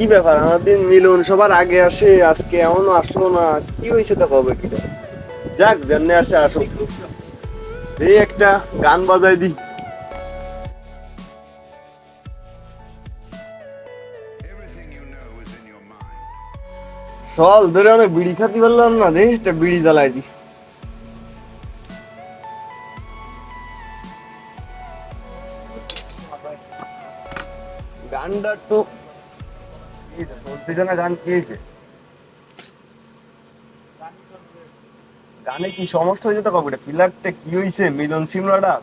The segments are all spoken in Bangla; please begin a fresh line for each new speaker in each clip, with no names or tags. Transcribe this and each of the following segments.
কি ব্যাপার আমাদের মিলন সবার আগে আসে, আজকে এমনও আসলো না। কি হয়েছে তা কবে কিটা? যাক যেমনি আসে আসুক। এই একটা গান বাজাই দি। সল ধরে অনেক বিড়ি খাতি পারলাম না, দেখি একটা বিড়ি জ্বালাই দি। গানটা তো সত্যি জানা গান কি হয়েছে? গানে কি সমস্যা হয়েছে তা কবে? ফিলারটা কি হয়েছে মিলন সিমরাটা?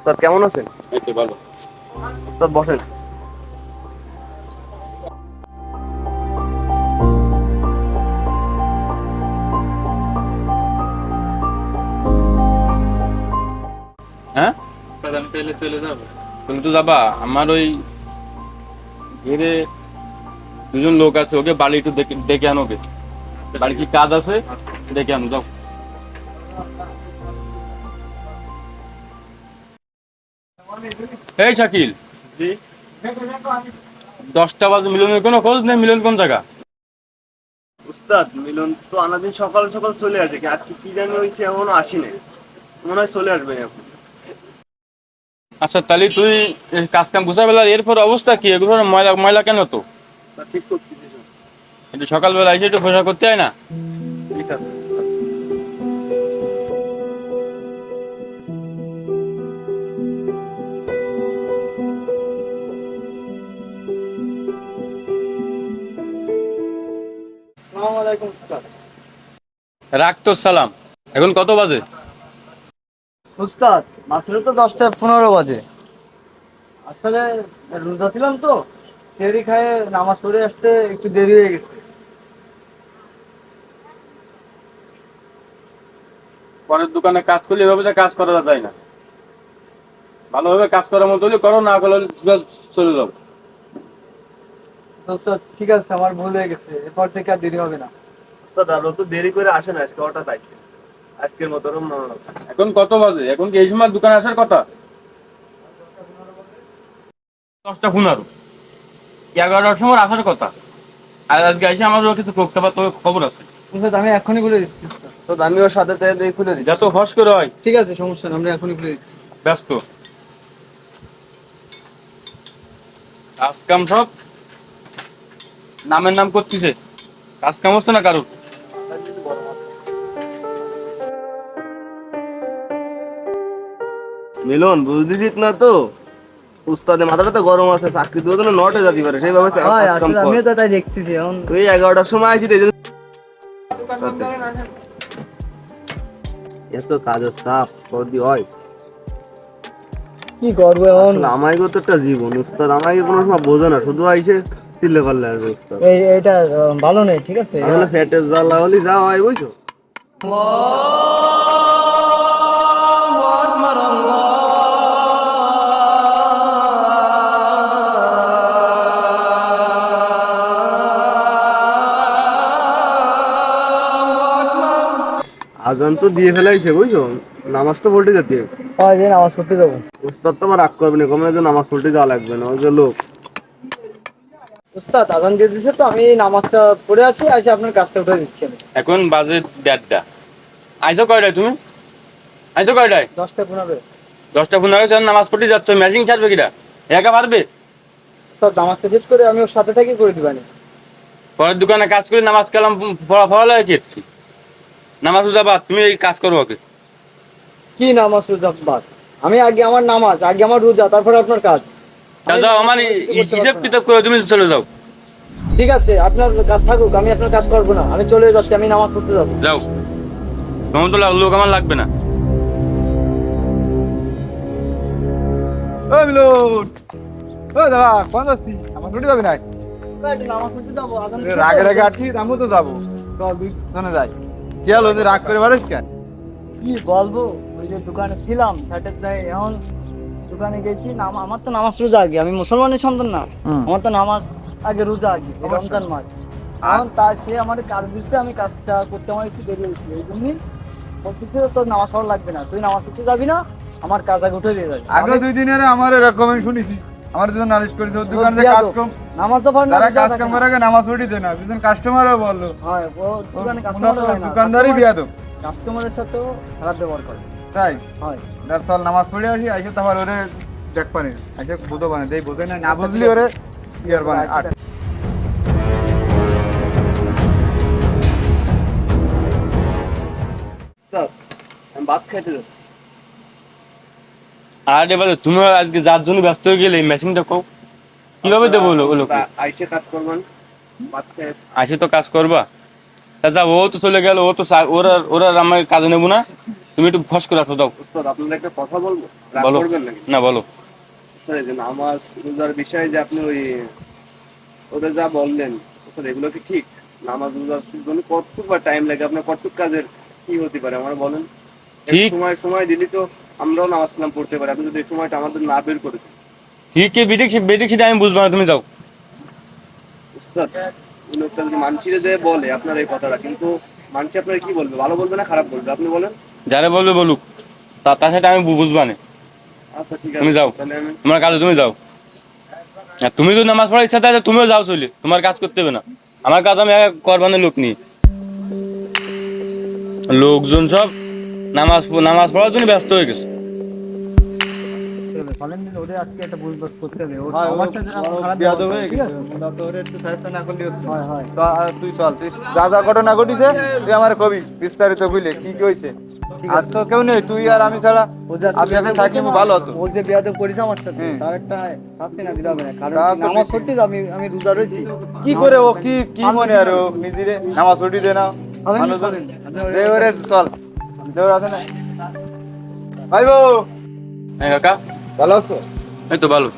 স্যার কেমন আছেন?
এই তো ভালো।
স্যার বসেন।
হ্যাঁ, আমি পেলে চলে যাবো। তুমি তো যাবা, আমার ওই ঘিরে দুজন লোক আছে, ওকে বাড়ি একটু ডেকে আনো। ওকে বাড়ি কি কাজ আছে, ডেকে আনো যাও। এই শাকিল,
জি
10টা বাজে, মিলনের কোনো খোঁজ নেই। মিলন কোন জায়গা?
উস্তাদ, মিলন তো আনাদিন সকাল সকাল চলে আসে, আজকে কি জানি হয়েছে এখনো আসেনি। মনে হয় চলে আসবে এখন।
আচ্ছা তাহলে তুই এই কাজ কাম বুঝা পেলার এরপর অবস্থা কি? এগুলো ময়লা ময়লা কেন তো?
স্যার ঠিক করতেছি সব।
একটু সকালবেলা এসে একটু পয়সা করতে হয় না?
ঠিক আছে উস্তাদ। আসসালামু আলাইকুম উস্তাদ।
রাখ তো সালাম। এখন কত বাজে?
উস্তাদ মাত্র তো 10টা 15 বাজে। আসলে রোজা ছিলাম তো, সেহরি খায়ে নামাজ পড়ে আসতে একটু দেরি হয়ে গেছে।
পরের দোকানে কাজ করলে এভাবে তো কাজ করা যায় না। ভালোভাবে কাজ করার মতো হলে করো, না করলে সোজা চলে যাও।
তো উস্তাদ ঠিক আছে, আমার ভুল হয়ে গেছে, এরপর থেকে আর দেরি হবে না।
উস্তাদ আর তো দেরি করে আসে না, আজকে হঠাৎ আইছে। আজকের মতো ওরম না।
এখন কত বাজে? এখন কি এই সময় দোকানে আসার কথা? 10টা 15, 11টার সময় আসার কথা। আর আজকে এসে আমার ওর কিছু করতে পারতো, খবর আছে।
উস্তাদ আমি এখনই খুলে দিচ্ছি উস্তাদ।
উস্তাদ আমি ওর সাথে দিয়ে খুলে দিচ্ছি।
যত হস করে হয়।
ঠিক আছে, সমস্যা নেই, আমরা এখনই খুলে দিচ্ছি।
ব্যস্ত কাজ কাম সব নামের নাম করতেছে, কাজ কাম হচ্ছে না কারোর।
মিলন বুঝতেছিস না তো, উস্তাদের মাথাটা তো গরম আছে, চাকরি দেওয়ার জন্য নটে যেতে পারে সেইভাবে
হয়,
কাজ কাম
আসলে
কর।
আমিও তো তাই দেখতেছি এখন।
তুই 11টার সময় আইছিস এই জন্য এত কাজের চাপ সর্দি হয়।
কি করবো এখন?
আসলে আমাকে তো একটা জীবন, উস্তাদ আমাকে কোনো সময় বোঝে না, শুধু আইসে চিল্লে পারলে আসবে উস্তাদ।
এইটা ভালো নেই, ঠিক আছে।
আসলে ফ্যাটের জ্বালা হলে যা হয় বুঝছো। আজান তো দিয়ে ফেলাইছে বুঝছো, নামাজ তো পড়তে যেতে হবে।
হয় দিন আমার ছুটি দেবো।
উস্তাদ তো আমার রাগ করবে না, কমে যে নামাজ পড়তে যাওয়া লাগবে না, ওই যে লোক।
উস্তাদ আজান দিয়ে দিছে তো, আমি নামাজটা পড়ে আসি, আসে আপনার কাজটা উঠে দিচ্ছি আমি।
এখন বাজে 1:30। আইসো কয়টায় তুমি? আইসো কয়টায়?
10টা 15।
10টা 15 নামাজ পড়তে যাচ্ছ, ম্যাজিং ছাড়বে কিনা? একা পারবে?
স্যার নামাজটা শেষ করে আমি ওর সাথে থাকি করে দিবানি।
পরের দোকানে কাজ করে নামাজ কালাম পড়া লাগে কি? নামাজ উজাবাদ, তুমি এই কাজ করো ওকে।
কি নামাজ রোজা বাদ? আমি আগে আমার নামাজ, আগে আমার রোজা, তারপরে আপনার কাজ। আমি
যাও, আমার
নামাজ পড়ে কিছু করতে
হিসেব
পারবো না।
কিতাব করে তুমি চলে যাও।
ঠিক আছে, আপনার কাজ থাকুক, আমি আপনার কাজ করবো না, আমি চলে যাচ্ছি, আমি নামাজ পড়তে যাবো।
যাও, তোমার তো লোক আমার লাগবে না।
ও মিলন, ও দাদা কোন যাচ্ছি? আমার ছুটি যাবি না?
একটু নামাজ পড়তে যাবো, আজান দিছে তো।
রাগে রাগে আটকি আমিও তো যাবো। চল দুজনে যাই। কি হলো যে রাগ করে পারিস কেন?
কি বলবো, ওই যে দোকানে ছিলাম সাইডে যাই, এখন দোকানে গেছি, আমার তো নামাজ রোজা আগে, আমি মুসলমানের সন্তান না, আমার তো নামাজ আগে রোজা আগে, এই রমজান মাস। এখন সে আমার কাজ দিচ্ছে, আমি কাজটা করতে আমার একটু দেরি হয়েছে, এই জন্যই বলতেছে তোর নামাজ পড়া লাগবে না, তুই নামাজ পড়তে যাবি না, আমার কাজ আগে উঠে দিয়ে যাবে।
আগে 2 দিনের আমার এরকম আমি শুনেছি। আমার দুজন নালিশ করেছে ওর দোকানে যে কাজ কম,
নামাজ তো পড়ে না,
যারা
রোজা
কাজ
থাকে
কাম
না।
করে আগে নামাজ পড়ি দেয় না। দুজন কাস্টমারও বললো
হয়, ও দোকানে
ওনার
কাস্টমার
তো
হয় না,
দোকানদারই বিয়াদব।
কাস্টমারের সাথেও খারাপ ব্যবহার করে।
তাই
হয়,
যার চল নামাজ পড়ে আসি, আইসে তারপর ওরে দেখ পানি আইসে বুঝো বানে দেই, বোঝে না, না বুঝলি ওরে ইয়ার বানে আট।
স্যার, আমি ভাত খাইতে যাচ্ছি।
আর এবারে তুমি আজকে যার জন্য ব্যস্ত হয়ে গেলে এই মেশিনটা কও কিভাবে দেবো ওগুলো?
আইসে কাজ করবেন, ভাত খেয়ে।
আসে তো কাজ করবা, তা যা, ও তো চলে গেল, ও তো ওরা ওরা আমার কাজে নেবো না, তুমি একটু ফস করে আসো, দাও।
উস্তাদ, আপনার একটা কথা বলবো, রাগ
বলো।
করবেন নাকি?
না বলো।
স্যার, এই যে নামাজ রোজার বিষয়ে যে আপনি ওদের যা বললেন, স্যার এগুলো কি ঠিক? নামাজ রোজার জন্য কতটুকু টাইম লাগে, আপনার কতটুকু কাজের কি হতে পারে আমার বলেন?
ঠিক।
সময় দিলি তো আমরাও নামাজ কালাম পড়তে পারি, আপনি যদি এই সময়টা আমাদের না বের করে দেন।
ঠিক বেটিক বেটিক সেটা আমি বুঝবো না, তুমি যাও।
উস্তাদ, ওই লোকটা যদি মানসিরে যে বলে আপনার এই কথাটা, কিন্তু মানসি আপনার কি বলবে, ভালো বলবে না খারাপ বলবে, আপনি বলেন।
যারা বলবে বলুক, তার সাথে আমি বুঝবা না।
আচ্ছা ঠিক
তুমি
আছে,
যাও,
তাহলে আমি
তোমার কাজে তুমি যাও। আর তুমি যদি নামাজ পড়ার ইচ্ছা থাকে তুমিও যাও, চলে, তোমার কাজ করতে হবে না, আমার কাজ আমি করবানের লোক নিয়ে। লোকজন সব নামাজ পড়ার জন্য ব্যস্ত হয়ে গেছে।
ফলেন দিন ওরে আজকে একটা বুঝবাস করতে হবে, ওর
হয়,
আমার
ও
সাথে
বড়
খারাপ
বিয়াদব
ব্যবহার
হয়ে
করে, ঠিক
গেছে।
আছে?
ওরা তো ওরে একটু সাহায্য না করলে হচ্ছে না।
হয় হয়,
তুই চল, তুই যা যা ঘটনা ঘটিছে তুই আমার কবি বিস্তারিত বুঝলে কি কি হয়েছে।
ঠিক
আজ
আছে।
তো কেউ নেই, তুই আর আমি ছাড়া।
ও যে আজকে
আজকে
বিয়াদব
থাকি
করেছে না,
ভালো হতো।
ও যে বিয়াদব করেছে আমার সাথে,
হুম।
তার একটা শাস্তি না দিলে হবে না, কারণ
তা
কি,
তো
নামাজ
ঠিক।
পড়তে তো আমি রোজা রয়েছি।
কি করে ও কি কি মনে আর ও নিজেরে নামাজ ছুটি দে না
হবেন,
মানুষজন
হবেন। আপনি
দে ওরে চল দে ওরে আছে না ভাই বউ
হ্যাঁ কাকা,
ভালো আছো?
এই তো ভালো।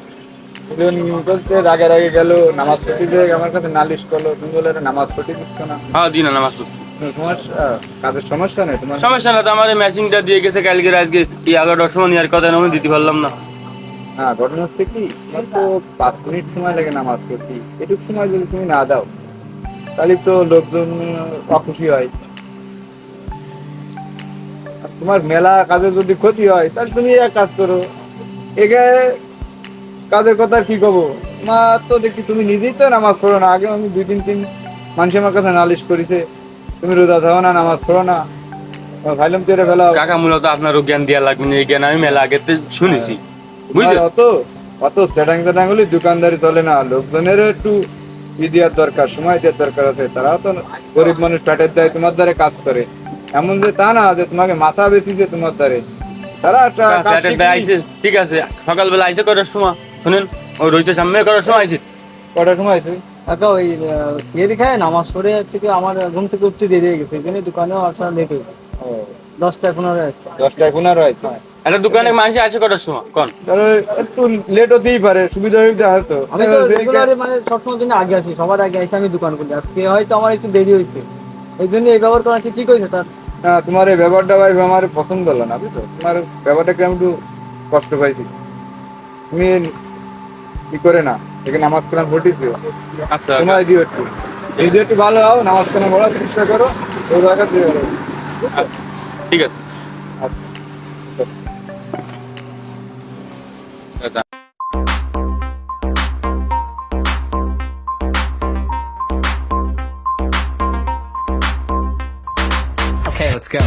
বলতে রাগে রাগে গেল, নামাজ ছুটি দিয়ে আমার কাছে নালিশ করলো, তুমি বলে নামাজ ছুটি দিচ্ছ না।
হ্যাঁ দিন না নামাজ পড়তে।
সমস্যা, কাজের সমস্যা নেই তোমার?
সমস্যা না তো, আমার এই মেশিনটা দিয়ে গেছে কালকে আজকে কি 11টার সময় নেওয়ার কথা, আমি দিতে পারলাম না।
হ্যাঁ, ঘটনা হচ্ছে কি, তোমার তো 5 মিনিট সময় লাগে নামাজ পড়তে, এটুকু সময় যদি তুমি না দাও তাহলে তো লোকজন অখুশি হয়। আর তোমার মেলা কাজে যদি ক্ষতি হয় তাহলে তুমি এক কাজ করো, এগে কাজের কথা আর কি কব, মা তো দেখি তুমি নিজেই তো নামাজ পড়ো না। আগে আমি 2-3 মানুষ আমার কাছে নালিশ করেছে, তুমি রোজা থাও না, নামাজ পড়ো না, ভাইলাম তেরে ফেলা।
কাকা মূলত আপনারও জ্ঞান দেওয়া লাগবে না, এই জ্ঞান আমি মেলা আগে তো শুনেছি, বুঝলে?
অত অত চেটাং চেটাং হলে দোকানদারি চলে না, লোকজনের একটু দেওয়ার দরকার, সময় দেওয়ার দরকার আছে। তারাও তো গরিব মানুষ, পেটের দায় তোমার দ্বারে কাজ করে, এমন যে তা না যে তোমাকে মাথা বেশি যে তোমার দ্বারে। তারা একটা কাজ
ফ্ল্যাটের দায় আইছে, ঠিক আছে, সকালবেলা আইছে করার সময়, শুনেন ওই রইতে সামনে করার সময় আইছে।
কটার সময় তুই?
কাকা ওই সিয়ারি খায় নামাজ পড়ে হচ্ছে কি, আমার ঘুম থেকে উঠতে দেরি হয়ে গেছে, এই জন্য দোকানেও আসা লেট হয়ে গেছে, 10টা-15 আসছে।
10টা-15 হয়তো।
একটা দোকানে মানুষ আসে করার সময় কোন?
তাহলে একটু লেট হতেই পারে, সুবিধা সুবিধা হয়তো।
আমি তো রেগুলারে মানে সবসময় জন্য আগে আসি, সবার আগে এসে আমি দোকান করি, আজকে হয়তো আমার একটু দেরি হয়েছে, এই জন্য এই ব্যবহার করা কি ঠিক হয়েছে তার?
না, তোমার এই ব্যাপারটা ভাই আমার পছন্দ হলো না, বুঝছো? তোমার ব্যাপারটাকে আমি একটু কষ্ট পাইছি। তুমি কি করে না এখানে নামাজ কালাম পড়িস,
আচ্ছা
সময় দিও একটু, নিজে একটু ভালো হও, নামাজ কালাম পড়ার চেষ্টা করো, ওই জায়গা দিয়ে করো।
আচ্ছা, ঠিক আছে।
আচ্ছা।
আচ্ছা।
Okay, let's go.